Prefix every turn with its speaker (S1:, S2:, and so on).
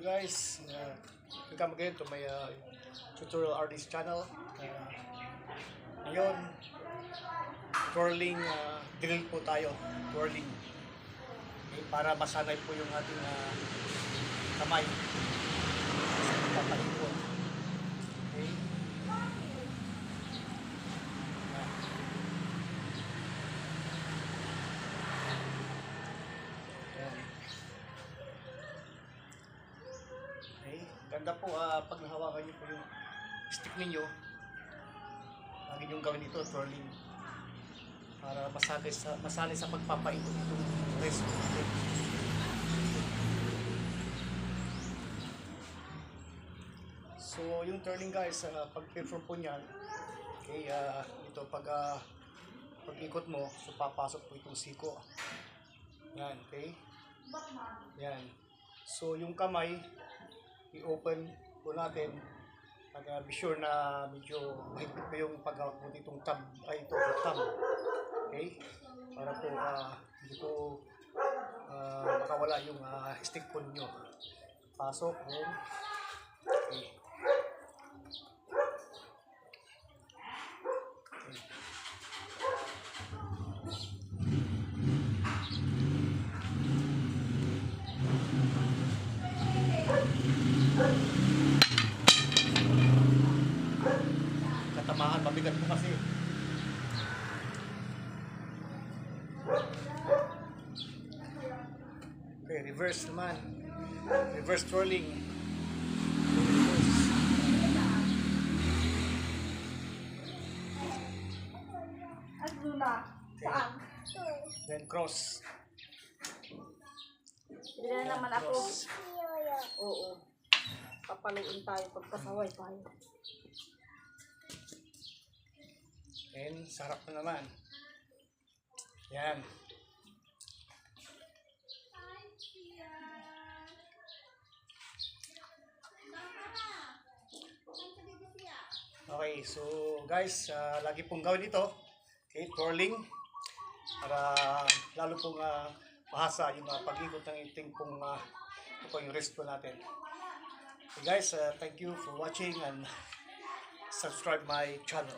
S1: guys, welcome again to my tutorial artist channel. Ngayon, twirling drill po tayo, twirling. Okay, para masanay po yung ating kamay sa papalikot. Okay. Ganda po pag nahawakan niyo po yung stick ninyo, lagi niyong gawin ito, twirling, para masanay sa pagpapaikot itong wrist. So yung twirling guys, pag-perform po niyan, okay, ito pag ikot mo, so papasok po itong siko. Yan, okay? Yan. So yung kamay, i-open po natin para be sure na medyo mahigpit pa yung pag-out mo ditong tab, ay ito, tab. Okay? Para po hindi po makawala yung stick po nyo. Pasok, then, okay. Katamahan, mabigat po kasi. Okay, reverse naman. Reverse twirling.
S2: Saan?
S1: Then cross.
S2: Hindi na naman ako. Oo. Papaluin tayo pagkasaway tayo.
S1: And sarap na naman. Yan. Okay, so guys, lagi pong gawin ito. Okay, twirling. Para lalo pong mahasa yung pag-ikot ng iting pong ito po yung wrist po natin. Okay guys, thank you for watching and subscribe my channel.